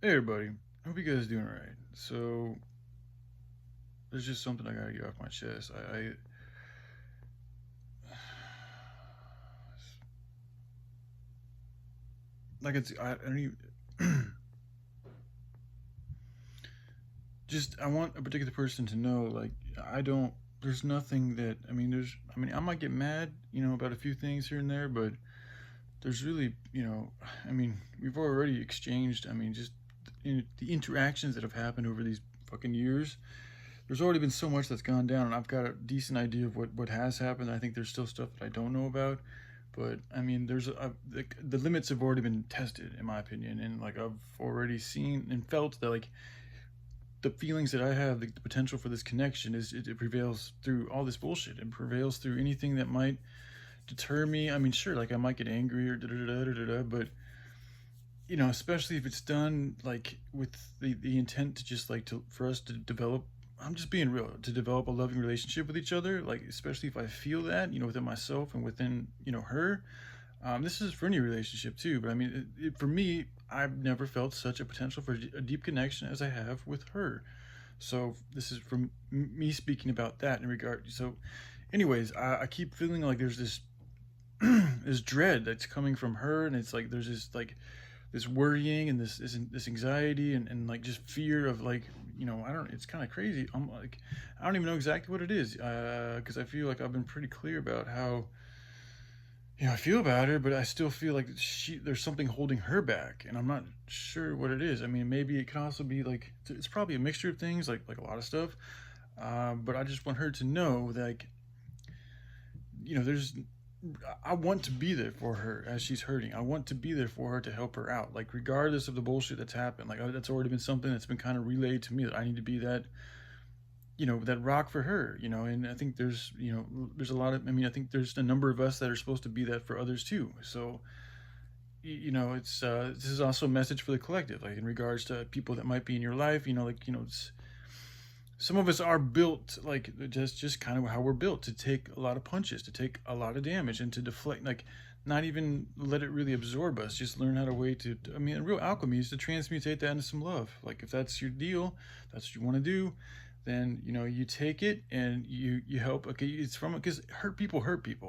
Hey everybody, hope you guys doing alright. So there's just something I gotta get off my chest. I like I don't even just I want a particular person to know like I don't. There's nothing that I might get mad about a few things here and there, but there's really we've already exchanged. Just the interactions that have happened over these fucking years. There's already been so much that's gone down, and I've got a decent idea of what has happened. I think there's still stuff that I don't know about, but the limits have already been tested, in my opinion, and like I've already seen and felt that like the feelings that I have, the potential for this connection it prevails through all this bullshit. It prevails through anything that might deter me. I mean, sure, like I might get angry or da da da da da da, but especially if it's done like with the intent to just like to for us to develop. I'm just being real, to develop a loving relationship with each other, like especially if I feel that within myself and within her. This is for any relationship too, but for me, I've never felt such a potential for a deep connection as I have with her. So this is from me speaking about that in regard. So anyways, I keep feeling like there's this this dread that's coming from her, and it's like there's this worrying and this anxiety and like just fear of like I don't. It's kind of crazy. I'm like I don't even know exactly what it is because I feel like I've been pretty clear about how I feel about her, but I still feel like there's something holding her back, and I'm not sure what it is. I mean, maybe it could also be like it's probably a mixture of things, like a lot of stuff. But I just want her to know that like there's I want to be there for her as she's hurting. I want to be there for her to help her out. Like regardless of the bullshit that's happened. Like that's already been something that's been kind of relayed to me that I need to be that that rock for her. And I think there's a lot of I think there's a number of us that are supposed to be that for others too. So it's this is also a message for the collective, like in regards to people that might be in your life. It's some of us are built like just kind of how we're built to take a lot of punches, to take a lot of damage, and to deflect, like not even let it really absorb us. Just learn how to way to. Real alchemy is to transmutate that into some love. Like if that's your deal, that's what you want to do, then you take it and you help. Okay, it's from because hurt people.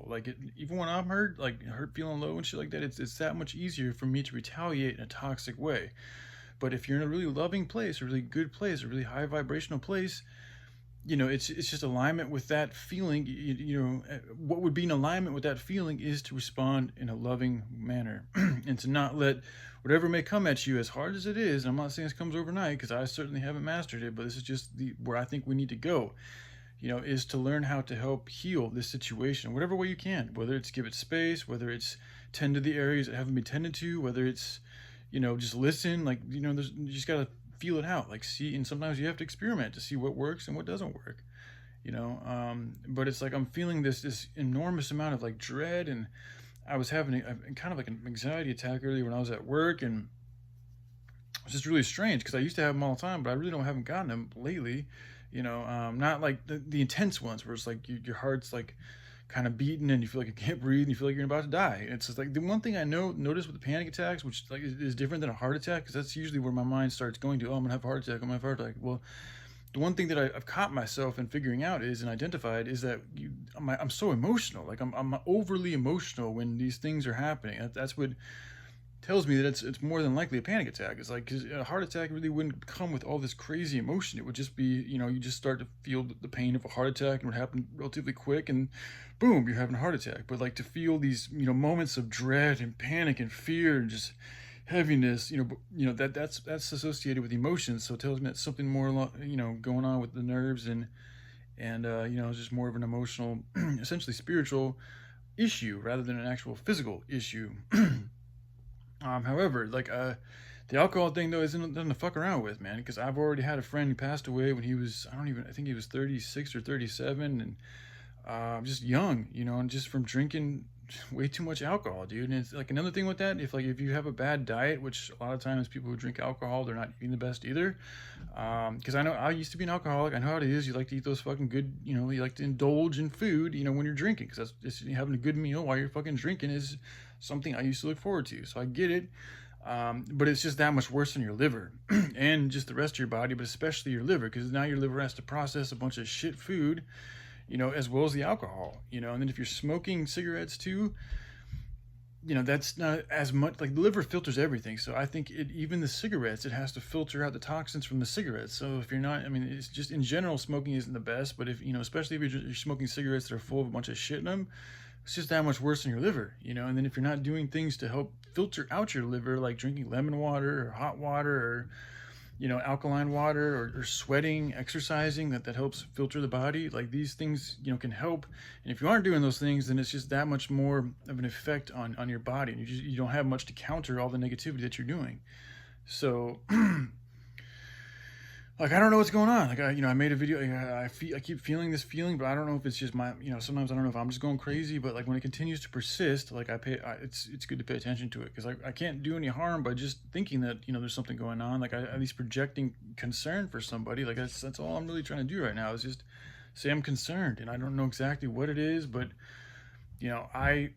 Like even when I'm hurt, like hurt, feeling low and shit like that, it's that much easier for me to retaliate in a toxic way. But if you're in a really loving place, a really good place, a really high vibrational place, it's just alignment with that feeling. What would be in alignment with that feeling is to respond in a loving manner and to not let whatever may come at you, as hard as it is. I'm not saying this comes overnight because I certainly haven't mastered it, but this is just where I think we need to go. Is to learn how to help heal this situation, whatever way you can. Whether it's give it space, whether it's tend to the areas that haven't been tended to, whether it's just listen. Like you just gotta feel it out, like see. And sometimes you have to experiment to see what works and what doesn't work. But it's like I'm feeling this enormous amount of like dread, and I was having kind of like an anxiety attack earlier when I was at work, and it's just really strange because I used to have them all the time, but I really don't haven't gotten them lately. Not like the intense ones where it's like your heart's like kind of beating and you feel like you can't breathe and you feel like you're about to die. It's just like the one thing I notice with the panic attacks, which like is different than a heart attack, because that's usually where my mind starts going to. Oh, I'm gonna have a heart attack. I'm gonna have a heart attack. Well, the one thing that I've caught myself in figuring out is and identified is that I'm so emotional. Like I'm overly emotional when these things are happening. That's what tells me that it's more than likely a panic attack. It's like 'cause a heart attack really wouldn't come with all this crazy emotion. It would just be you just start to feel the pain of a heart attack and it would happen relatively quick, and boom, you're having a heart attack. But like to feel these moments of dread and panic and fear and just heaviness, that's associated with emotions. So it tells me that something more going on with the nerves, and it's just more of an emotional, essentially spiritual issue rather than an actual physical issue. However, like the alcohol thing though isn't nothing to fuck around with, man. Because I've already had a friend who passed away when he was I think he was 36 or 37, and just young, and just from drinking way too much alcohol, dude. And it's like another thing with that, if you have a bad diet, which a lot of times people who drink alcohol, they're not eating the best either. Because I know I used to be an alcoholic. I know how it is. You like to eat those fucking good, you like to indulge in food, when you're drinking, because that's just having a good meal while you're fucking drinking is something I used to look forward to. So I get it. But it's just that much worse on your liver and just the rest of your body, but especially your liver, because now your liver has to process a bunch of shit food, as well as the alcohol, and then if you're smoking cigarettes too, that's not as much. Like, the liver filters everything, so I think even the cigarettes, it has to filter out the toxins from the cigarettes. So if you're not, I mean, it's just in general, smoking isn't the best, but if especially if you're smoking cigarettes that are full of a bunch of shit in them, it's just that much worse on your liver, and then if you're not doing things to help filter out your liver, like drinking lemon water or hot water, or alkaline water, or sweating, exercising, that helps filter the body. Like, these things, can help. And if you aren't doing those things, then it's just that much more of an effect on your body, and you don't have much to counter all the negativity that you're doing. So like, I don't know what's going on. Like, I made a video. I keep feeling this feeling, but I don't know if it's just my, sometimes I don't know if I'm just going crazy, but like, when it continues to persist, like, it's good to pay attention to it, because I can't do any harm by just thinking that, there's something going on. Like, at least projecting concern for somebody. Like, that's all I'm really trying to do right now, is just say I'm concerned, and I don't know exactly what it is, but I've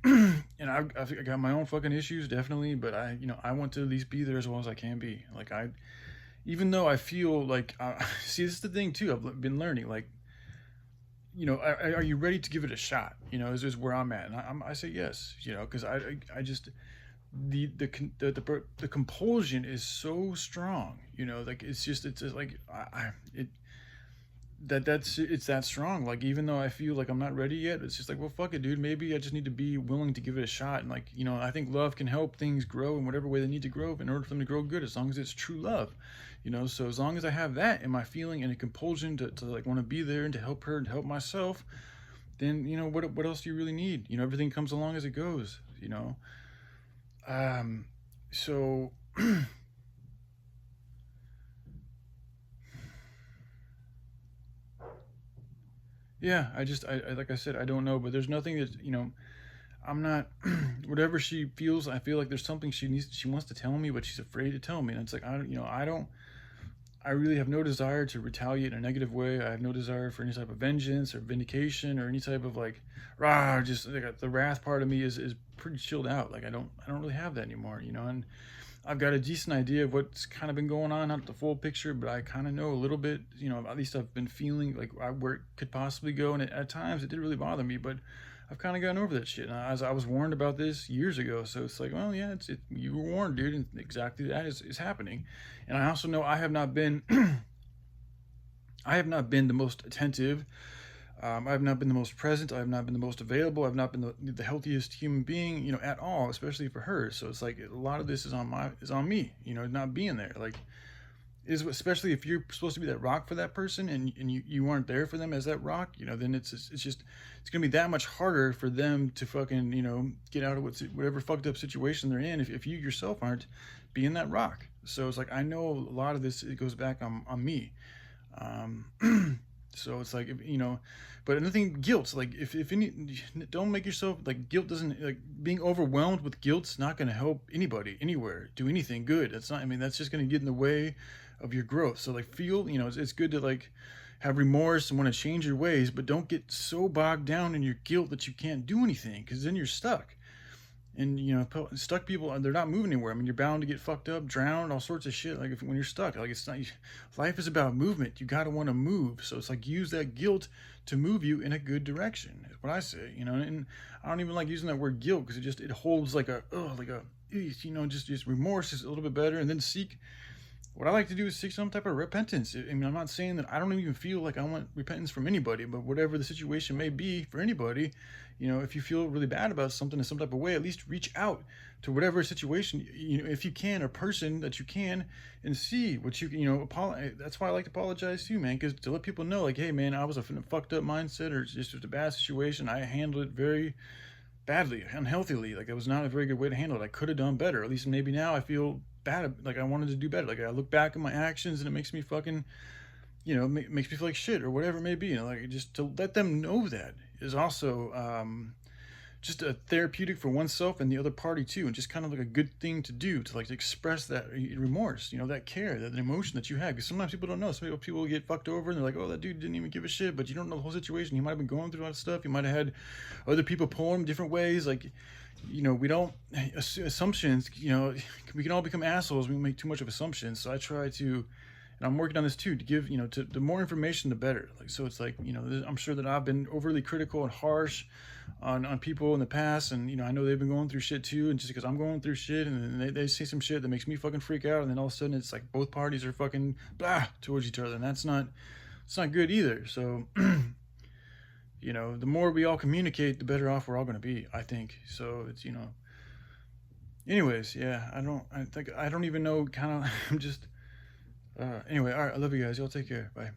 got my own fucking issues, definitely, but I want to at least be there as well as I can be. Like, even though I feel like, see, this is the thing too, I've been learning, like, are you ready to give it a shot? Is where I'm at. And I say yes, because I just, the compulsion is so strong, like, it's like, it's that strong. Like, even though I feel like I'm not ready yet, it's just like, well, fuck it, dude. Maybe I just need to be willing to give it a shot. And like, I think love can help things grow in whatever way they need to grow in order for them to grow good, as long as it's true love. So as long as I have that in my feeling and a compulsion to like want to be there and to help her and help myself, then what else do you really need? Everything comes along as it goes. So yeah, I like I said, I don't know, but there's nothing that, I'm not, whatever she feels, I feel like there's something she wants to tell me, but she's afraid to tell me. And it's like, I really have no desire to retaliate in a negative way. I have no desire for any type of vengeance or vindication or any type of like, rah, just like, the wrath part of me is pretty chilled out. Like, I don't really have that anymore, and I've got a decent idea of what's kind of been going on, not the full picture, but I kind of know a little bit, at least I've been feeling like where it could possibly go. And at times it did really bother me, but I've kind of gotten over that shit. And I was warned about this years ago. So it's like, well, yeah, you were warned, dude. And exactly that is happening. And I also know I have not been, I have not been the most attentive. I have not been the most present. I have not been the most available. I've not been the healthiest human being, at all, especially for her. So it's like, a lot of this is on me, not being there. Like, especially if you're supposed to be that rock for that person, and you aren't there for them as that rock, then it's gonna be that much harder for them to fucking, get out of whatever fucked up situation they're in, if you yourself aren't being that rock. So it's like, I know a lot of this, it goes back on me. So it's like, but another thing, guilt. Like, if any, don't make yourself, like, guilt doesn't, like, being overwhelmed with guilt's not going to help anybody, anywhere, do anything good. That's not, I mean, that's just going to get in the way of your growth. So like, feel, it's good to like have remorse and want to change your ways, but don't get so bogged down in your guilt that you can't do anything, because then you're stuck. And stuck people, they're not moving anywhere. I mean, you're bound to get fucked up, drowned, all sorts of shit. Like, when you're stuck, like, it's not, life is about movement. You got to want to move. So it's like, use that guilt to move you in a good direction, is what I say. And I don't even like using that word guilt, because it holds like just remorse is a little bit better. And then what I like to do is seek some type of repentance. I mean, I'm not saying that I don't even feel like I want repentance from anybody, but whatever the situation may be for anybody, if you feel really bad about something in some type of way, at least reach out to whatever situation, if you can, or person that you can, and see what you can, apologize. That's why I like to apologize too, man, because to let people know, like, hey, man, I was a fucked up mindset, or just a bad situation. I handled it very badly, unhealthily. Like, it was not a very good way to handle it. I could have done better. At least maybe now I feel bad, like I wanted to do better. Like, I look back at my actions and it makes me fucking, makes me feel like shit, or whatever it may be. Like, just to let them know that is also just a therapeutic for oneself and the other party too, and just kind of like a good thing to do to like to express that remorse, that care, that emotion that you have. Because sometimes people don't know. Some people get fucked over and they're like, oh, that dude didn't even give a shit, but you don't know the whole situation. He might have been going through a lot of stuff. He might have had other people pull him different ways. Like, we don't assumptions. We can all become assholes. We make too much of assumptions. So I try to. And I'm working on this too, to give, the more information, the better. Like, so it's like, I'm sure that I've been overly critical and harsh on people in the past. And, I know they've been going through shit too. And just because I'm going through shit and then they say some shit that makes me fucking freak out. And then all of a sudden it's like both parties are fucking blah towards each other. And it's not good either. So, the more we all communicate, the better off we're all going to be, I think. So it's, anyways, yeah, I don't even know, kind of, I'm just, anyway, all right, I love you guys. Y'all take care. Bye.